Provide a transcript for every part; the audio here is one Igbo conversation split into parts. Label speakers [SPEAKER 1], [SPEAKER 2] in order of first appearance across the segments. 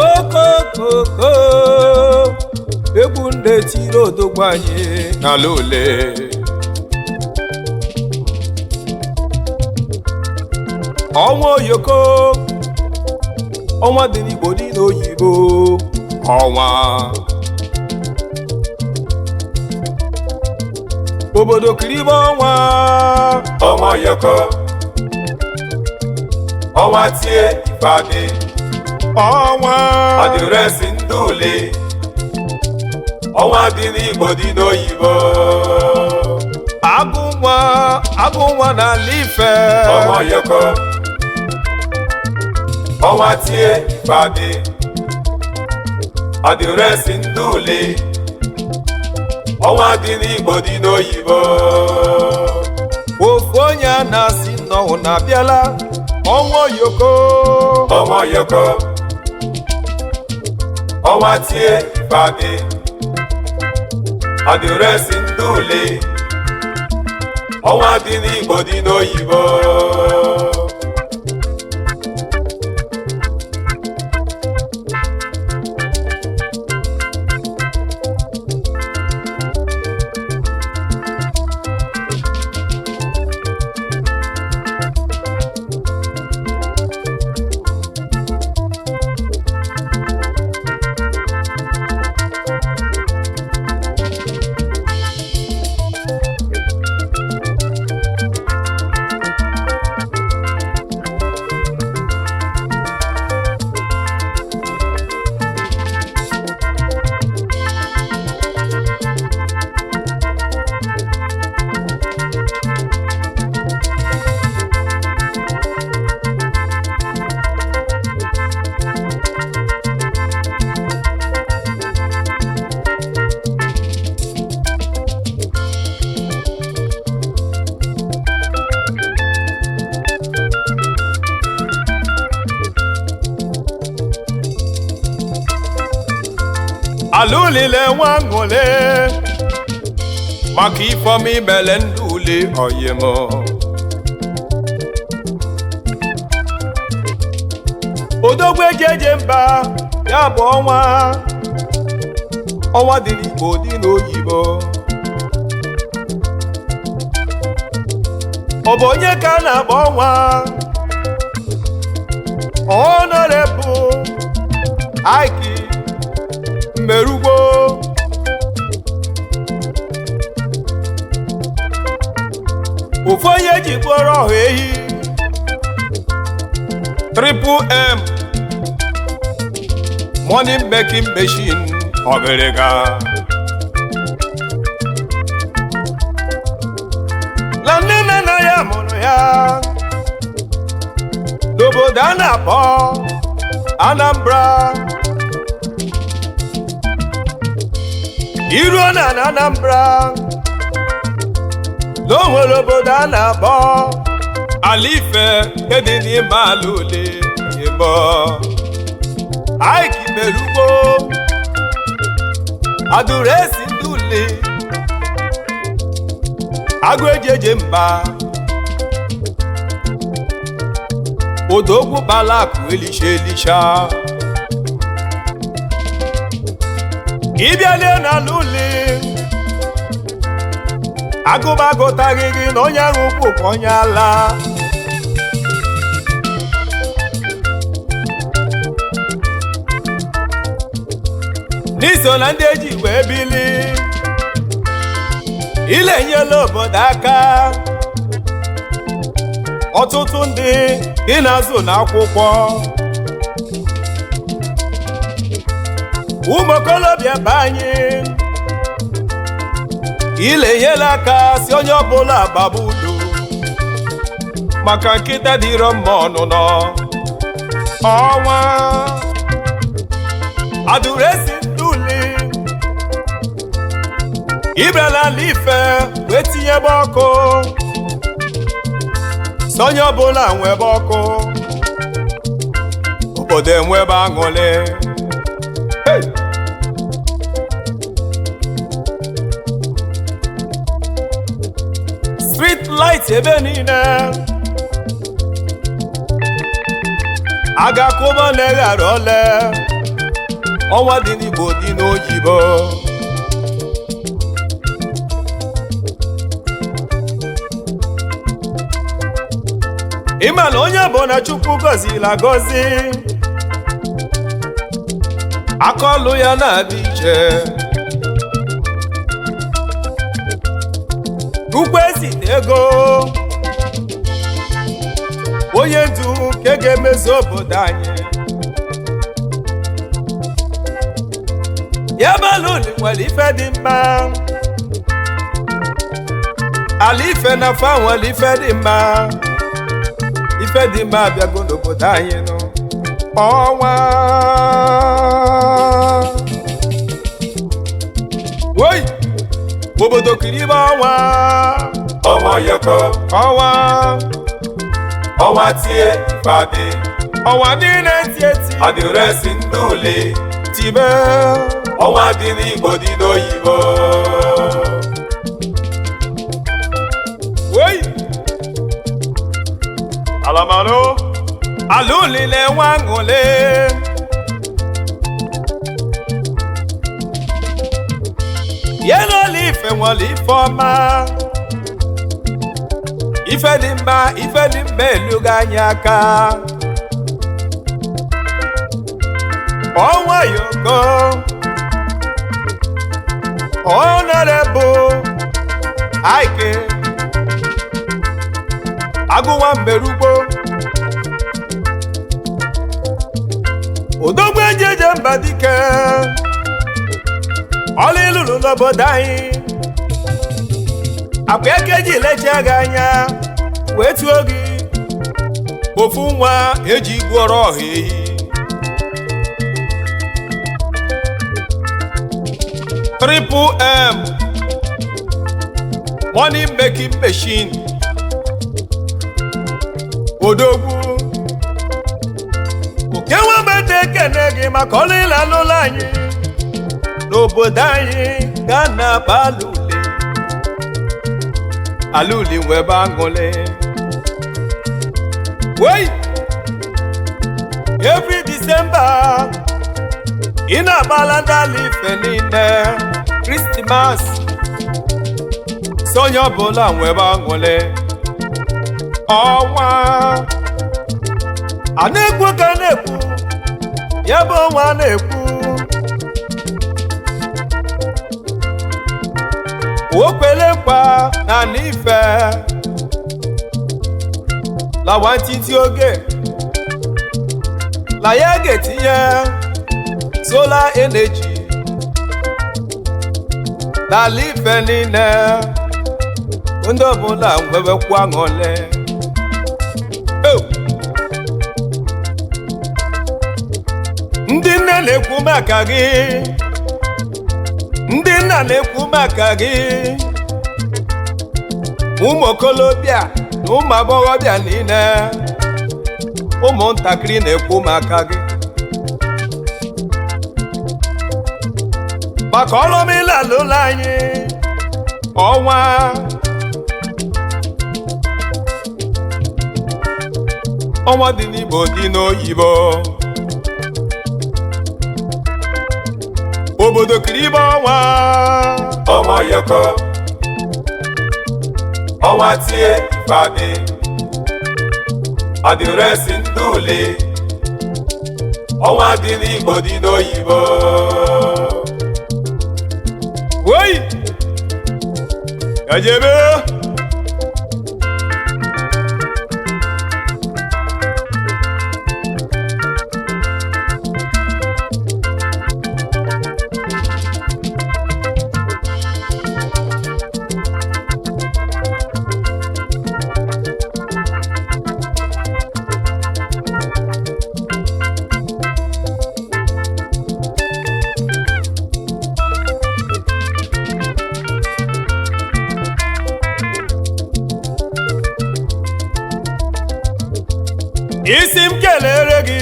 [SPEAKER 1] Okokoko egwu ndị tiri odogwu anyị n'ala ole ọnwa oyoko ọnwa dị n'Igbo dị n'oyibo ọnwa obodo kiribe ọnwa oyoko ọnwa tie ifeadị ọnwa adịrịsị ndị ule ọnwa dị n'Igbo dị n'oyibo agụnwa na Alaife ọnwa oyoko ọnwa tie ifeadị adịrịsị ndị ule ọnwa dị n'Igbo dị n'oyibo ofu onye a na-asị nnọọ na-abịala ọnwa oyoko ọnwa tie ifeadị adịrịsị ndị ule ọnwa dị n'Igbo dị n'oyibo alụlile nwa ṅụle maka ifeọma imele ndị ule oyim odogwu eje mba ya bụ ọnwa dị n'Igbo dị n'oyibo ọ bụ onye ka a na-akpọ ọnwa Honorable Ike merugbo ofu onye ji kpọrọ ọha ehi Triple M money making machine ọbịrịga na nne na ya mụrụ ya n'obodo a na-akpọ Anambra iruo na Anambra n'onwere obodo a na-akpọ Alaife dị n'ime ala ole Igbo Ike merugbo adịrịsị ndị ule agụ eje mba odogwu balakụ elisha ịbịalie n'ala ule agụba agụtaghị gị na onye ahụ ukwu ka onye ala n'iso na ndị eji wee bili ilenyela obodo aka ọtụtụ ndị ị na-azụ n'akwụkwọ ụmụ okorobịa be anyị ilenyela aka si onye ọbụla gbaba udo maka nkịta dịrọ mma ọnụnọ ọnwa adụresi nduli ịbịala Alaife wee tinyebe ọkụ si onye ọbụla nwebe ọkụ obodo enwebe aṅụrị. Hey! Street light ebe niile agakụba na-eghara ole ọnwa dị n'Igbo dị n'oyibo ịma na onye bụ na Chukwu gọzila agọzi aka ọlụ ya na-adị iche ukwu esite ego onye ndu nke ga-emezu obodo anyị ya balụli nwere ife dị mma Alaife na fa nwere ife dị mma ife dị mma abịago n'obodo anyị nọ ọnwa woi obodo kiribe ọnwa yọkọ ọnwa tie ifeadị ọnwa niile eti eti adịresi ndị ule tibe ọnwa dị n'Igbo dị n'oyibo woi alamaro alụlile nwa aṅụle yelu Alaife nwere ife ọma ife dị mma elugo anya aka ọnwa yoko Honorable Ike agụnwa mberugbo odogwu ejeje mba dike ọla ilulu n'obodo anyị akwa ekeji leche gị anya wee tuo gị ofu nwa eji gwọrọ ọha ehi Triple M money making machine odogwu oke Nwamgbenta ekene gị maka ọlụ ile alụla anyị n'obodo anyị ga na alụli nwebe aṅụrị wei every December ị na-agbala ndị Alaife niile Christmas si onye ọbụla nwebe aṅụrị ọnwa a na-ekwu ka na-ekwu ya bụ ọnwa na-ekwu okwele nkwa na Alaife lawa ntiti oge la ya ga-etinye solar energy na Alaife niile ndị ọbụla nwebekwa aṅụrị. ndị nne na-ekwu maka gị ndị nna na-ekwu maka gị ụmụ okorobịa na ụmụ agbọghọbịa niile ụmụntakịrị na-ekwu maka gị maka ọrụ ọmịla alụla anyị ọnwa dị n'Igbo dị n'oyibo obodo kiribe ọnwa yọkọ ọnwa tie ifeadị adịresi ndị ule ọnwa dị n'Igbo dị n'oyibo woi ejebe isi m kelere gị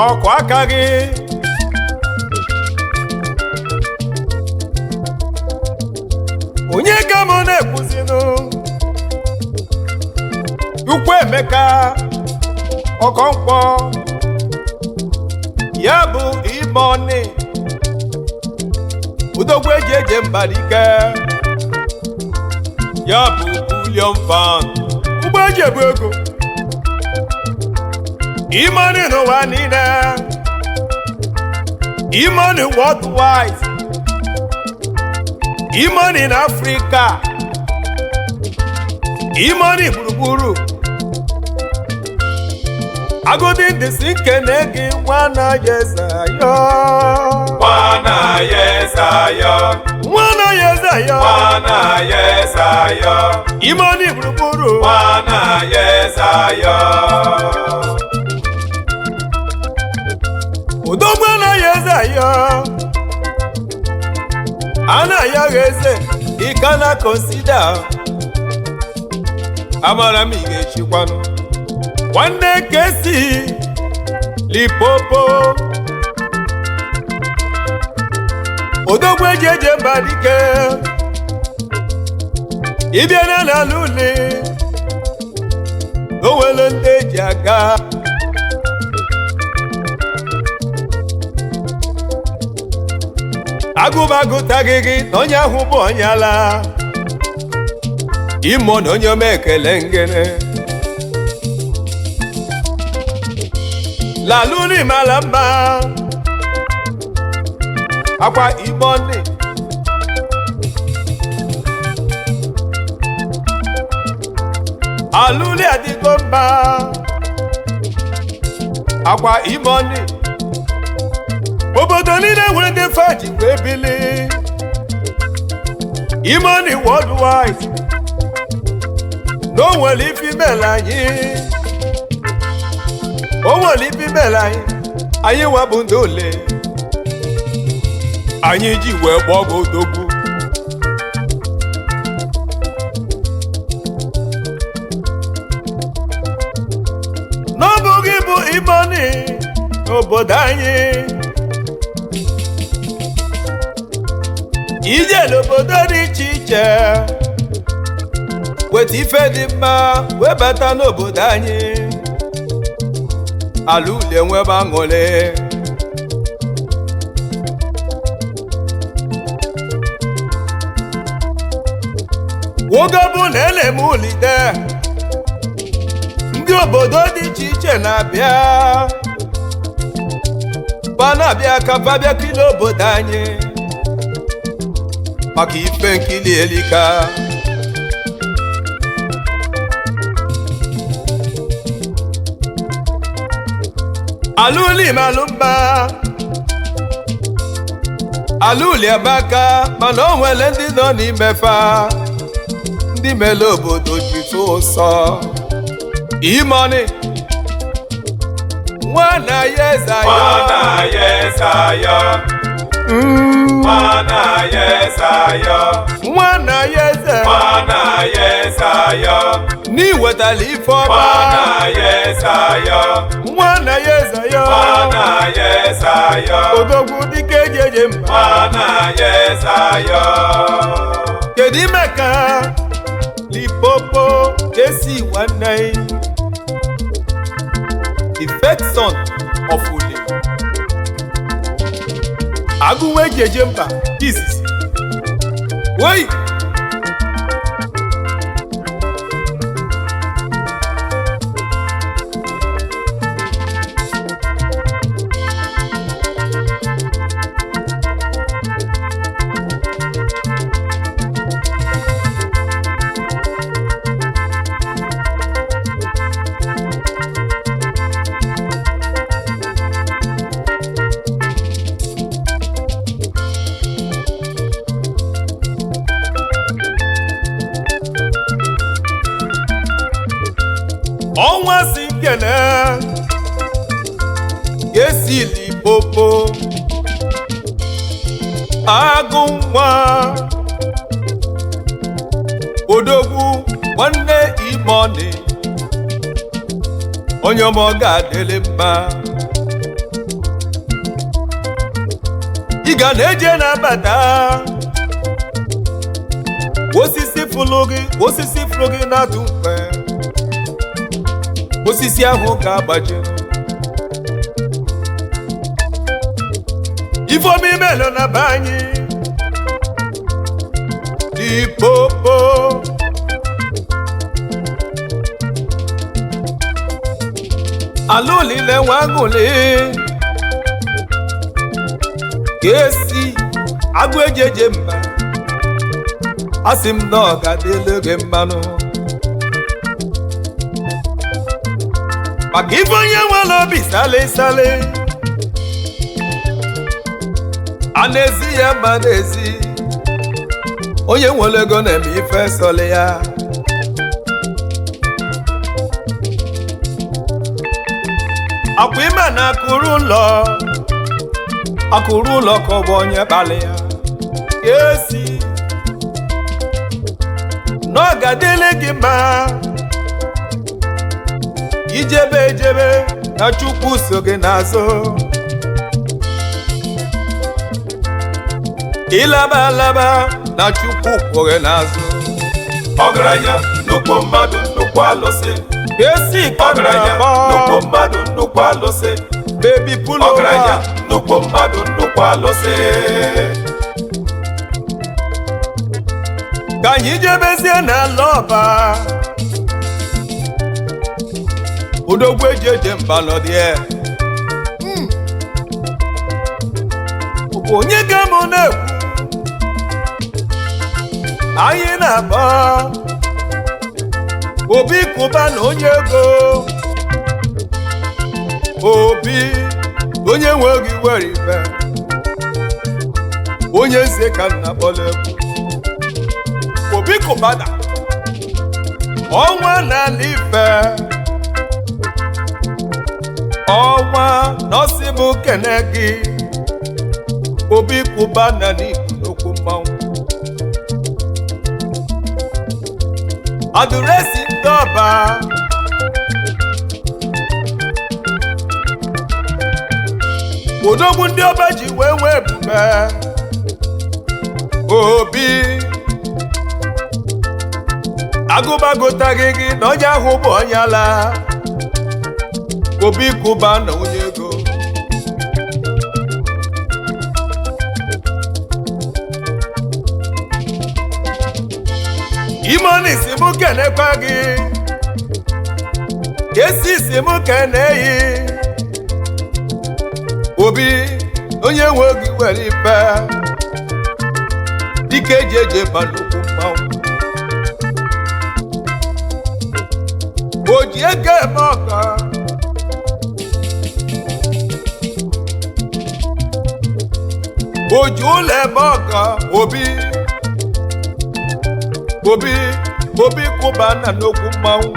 [SPEAKER 1] ọkwa aka gị onye ka m na-ekwuzinụ Ukwu Emeka Ọkọnkpọ ya bụ Imoni Udogwu eji eje Mbalike ya bụ William Van ugbo eji ebu ego Imoni n'ụwa niile Imoni worldwide Imoni in Africa Imoni gburugburu agụdị ndị si nkene gị nwana Yezayo
[SPEAKER 2] Nwana Yezayo
[SPEAKER 1] nwana Yezayo
[SPEAKER 2] Nwana Yezayo
[SPEAKER 1] Imoni gburugburu
[SPEAKER 2] Nwana Yezayo
[SPEAKER 1] Odogwu na Yezayo anaghị eze ị ka na consider amara m ị ga-echikwanụ nwanne kesi Lipopo Odogwu eji eje Mbalike ịbịa n'ala ule o nwere ndị eji aga agụbagụtaghị gị na onye ahụ bụ onye ala imo na onye omekele ngene laluli mara mma akwa Imoni aluli adịgo mma akwa Imoni obodo niile nwere ndị faji wee bili Imoni worldwide na o nwere ifimel anyị anyị webụ ndị ole anyị ji wee gbaa ọgụ Odogwu n'ọbụghị bụ Imoni n'obodo anyị ije n'obodo dị iche iche weta ife dị mma wee bata n'obodo anyị ala ule nwebe aṅụrị nwoke bụ na ele-eme ulide ndị obodo dị iche iche na-abịa ba na-abịa ka ba bịa kili obodo anyị maka ife nkili elika aluli malumba aluli abaka mana o nwere ndị nọ n'imefa ndị mele obodo ji tụ ụsọ Imoni nwana Yezayo
[SPEAKER 2] Nwana Yezayo Nwana Yezayo
[SPEAKER 1] nwana Yezayo
[SPEAKER 2] Nwana Yezayo
[SPEAKER 1] n'iwetala ife ọma
[SPEAKER 2] Nwana Yezayo
[SPEAKER 1] nwana Yezayo
[SPEAKER 2] Nwana Yezayo
[SPEAKER 1] Odogwu dike ejeje mba
[SPEAKER 2] Nwana Yezayo
[SPEAKER 1] kedu ime ka Lipopo kesi nwanne the first son of Ule agụnwe ejeje mba izizi woi Onwa si kene Yesili popo Agụnwa Odogwu nwanne Imoni onye ọma ga-adịlị mma ị ga na-eje na-abata osisi fụlụ gị na-atụ mkpe osisi ahụ ga-agbaji ifeomi melo na be anyị dị popo alụlile nwagụli ga-esi agụ ejeje mba asị m na ọ ga-adịle gị mmanụ maka ife onye nwere obi sale a na-ezi ya mma n'ezi onye nwere ego na-eme ife sọlị ya akwa ime na akụrụ ụlọ ka ọ bụ onye kpali ya esi na ọ ga-adịle gị mma ijebe na Chukwu so gị n'azụ ịlaba na Chukwu kwụ gị n'azụ
[SPEAKER 2] ọgaranya nnukwu mmadụ nnukwu alụsị
[SPEAKER 1] esi
[SPEAKER 2] ọgaranya nnukwu mmadụ nnukwu alụsị
[SPEAKER 1] baby pull
[SPEAKER 2] ọgaranya nnukwu mmadụ nnukwu alụsị
[SPEAKER 1] ka anyị jebezie n'ala ọba odogwu eje mba nọdịe onye ga mụ na-ekwu anyị na-akpọ Obi Kụba na onye ego Obi onye nwe gị were ife onye nze ka nna kpọrọ egwu Obi Kụba na Onwa na Alaife Onwa nọsi m kene gị Obi Kụba na n'ibu n'okwu mmanwụ adụresi ndị ọba odogwu ndị ọba ji wee nwee ebube Obi agụbagotaghị gị na onye ahụ bụ onye ala Obi Kụba na onye ego Imoni si mụ kenekwa gị Kesi si mụ keneyi Obi onye nwe gị were ife dike eje ba n'okwu mmanwụ o ji ego eme ọka o ji ụlọ eme ọka Obi Kụba na n'okwu mmanwụ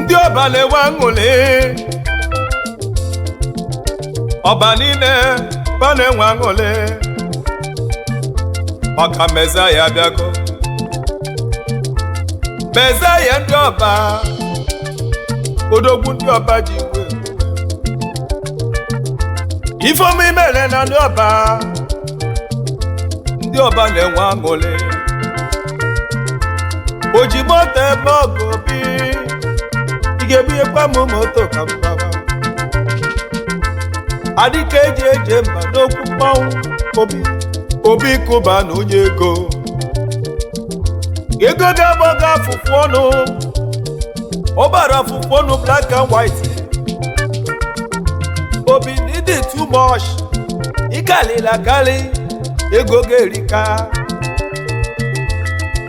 [SPEAKER 1] ndị ọba na-enwe aṅụrị ọba niile ba na-enwe aṅụrị maka Mezaya abịago Mezaya ndị ọba odogwu ndị ọba ji ifeoma imere na ndị ọba na-enwe aṅụrị o ji moto ebe ọgụ Obi ị ga-ebunyekwa m moto ka m baba adịka eje mba n'okwu mmanwụ Obi Kụba na onye ego ga-agbaga afụfụ ọnụ ọ bara afụfụ ọnụ black and white Obi need it too much ịkalịla akali ego ga-erika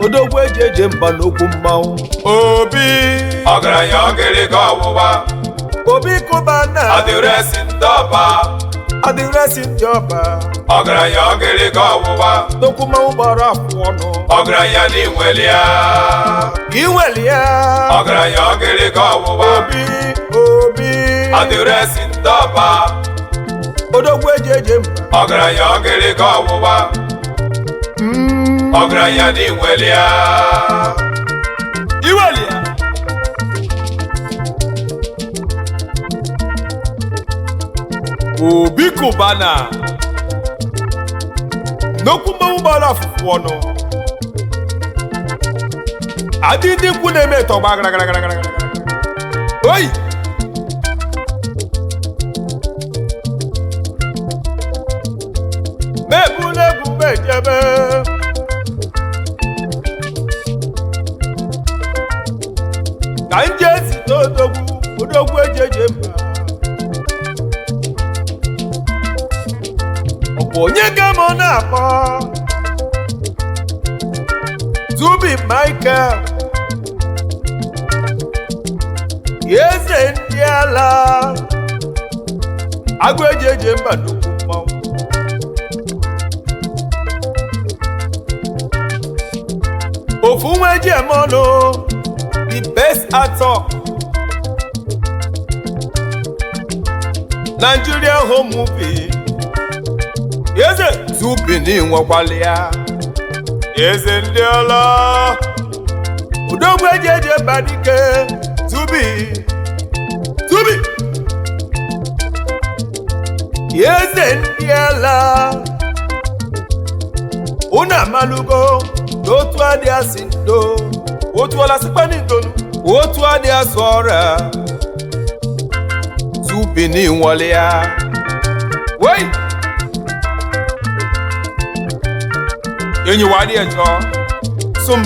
[SPEAKER 1] odogwu eje mba n'okwu mmanwụ Obi
[SPEAKER 2] ọgaranya ogiri ga ọwụwa
[SPEAKER 1] Obi Kụba na
[SPEAKER 2] adịrịsị ndị ọba
[SPEAKER 1] adịrịsị ndị ọba
[SPEAKER 2] ọgaranya ọgịrịga ọwụwa
[SPEAKER 1] nnukwu mmanwụ gbara afụ ọnụ
[SPEAKER 2] ọgaranya n'inweli ya
[SPEAKER 1] inweli ya
[SPEAKER 2] ọgaranya ọgịrịga ọwụwa
[SPEAKER 1] obi
[SPEAKER 2] adịrịsị ndị ọba
[SPEAKER 1] odogwu eji mba
[SPEAKER 2] ọgaranya ọgịrịga ọwụwa ọgaranya n'inweli ya
[SPEAKER 1] inweli ya obi kụbana nnukwu mmanwụ gbara afụfụ ọnụ adị ndị ikwu na-eme tọgba gara oyi mebulebụ mejebe ka nje si odogwu ejeje mba ọ bụ onye ga m na-akpọ Zubi Michael eze ndị ala agụ ejeje mba nnukwu mmanwụ ofu nwa eji eme ọnụ the best actor Nigerian home movie eze Zubi n'inwekwala ya eze ndị ala odogwu ejeje mba dike Zubi eze ndị ala unu amalugo n'otu adị asị ndo otu ọla sikpani ndonu otu adị asụ ọrịa Zubi n'inwale ya wei enyi wa adị ẹjọ sum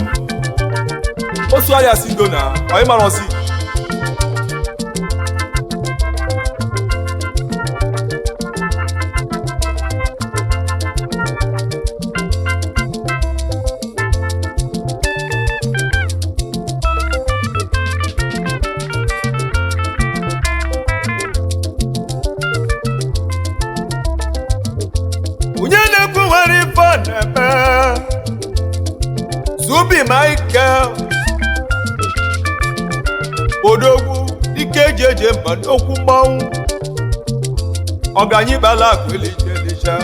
[SPEAKER 1] otu adị asị ndo na ọyị mara ọsị Zubi Michael odogwu ike ejeje mba n'okwu mmanwụ ọganyị bala akụlijelisha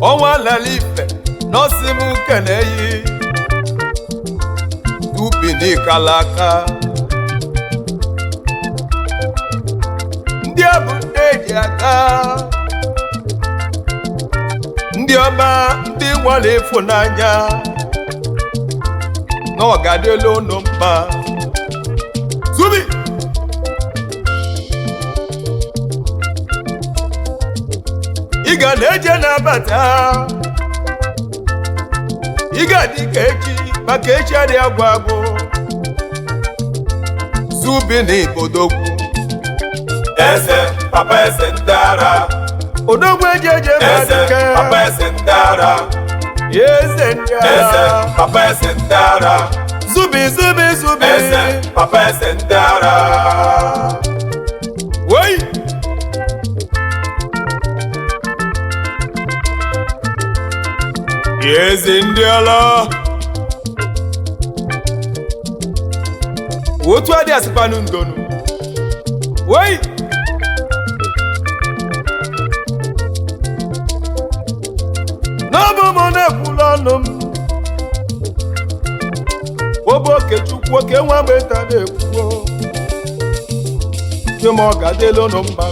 [SPEAKER 1] ọnwa Alaife nọsim keneyi Zubi n'ikalaka ndị abụ ndị eji aka ndị ọma ndị nwere ịfụnanya na ọgadịla unu mma Zubi ị ga na-eje na-abata ị ga-adị ka echi maka echi adị agwụ agwụ Zubi na ibodogwu
[SPEAKER 2] eze papa eze ndị ara
[SPEAKER 1] odogwu ejeje
[SPEAKER 2] eze papa eze ndị ara
[SPEAKER 1] eze ndị ara
[SPEAKER 2] eze papa eze ndị ara
[SPEAKER 1] Zubi
[SPEAKER 2] eze papa eze ndị ara
[SPEAKER 1] wei eze ndị ala otu adị asịkwanụ ndonu wei n'ọbụ m na-ekwula ọnụ m obe okechukwu oke Nwamgbenta na-ekwuo kema ọ ga-adịla ụnụ mba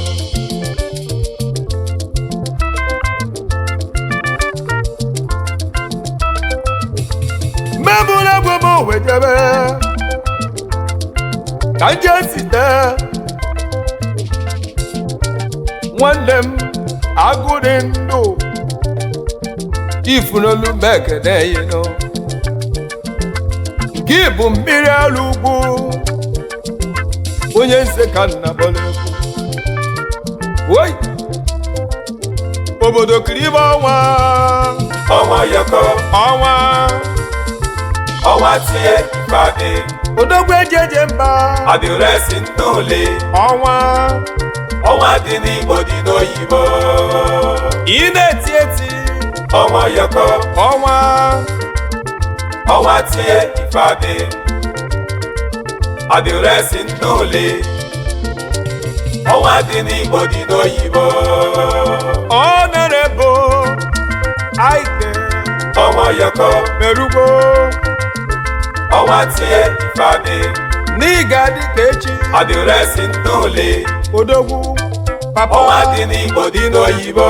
[SPEAKER 1] mmebụla egwu m wejebe ka nje site nwanne m agụ dị ndụ ifunolu mekene yino nke bụ mmiri ala ugwu onye nze ka nna bọla egwu woi obodo kiribe ọnwa
[SPEAKER 2] yọkọ
[SPEAKER 1] ọnwa
[SPEAKER 2] ọnwa tie ifeadị
[SPEAKER 1] odogwu ejeje mba
[SPEAKER 2] adịresi nnụle ọnwa dị n'Igbo dị n'oyibo
[SPEAKER 1] ị na-eti eti
[SPEAKER 2] ọnwa yọkọ ọnwa tie ifeadị adịresi nnụle ọnwa dị n'Igbo dị n'oyibo
[SPEAKER 1] Honorable Alaife
[SPEAKER 2] ọnwa yọkọ
[SPEAKER 1] merugbo
[SPEAKER 2] ọnwa tie ifeadị
[SPEAKER 1] n'ịga dịka echi
[SPEAKER 2] adịresi nnụle
[SPEAKER 1] odogwu papa
[SPEAKER 2] ọnwa dị n'Igbo dị n'oyibo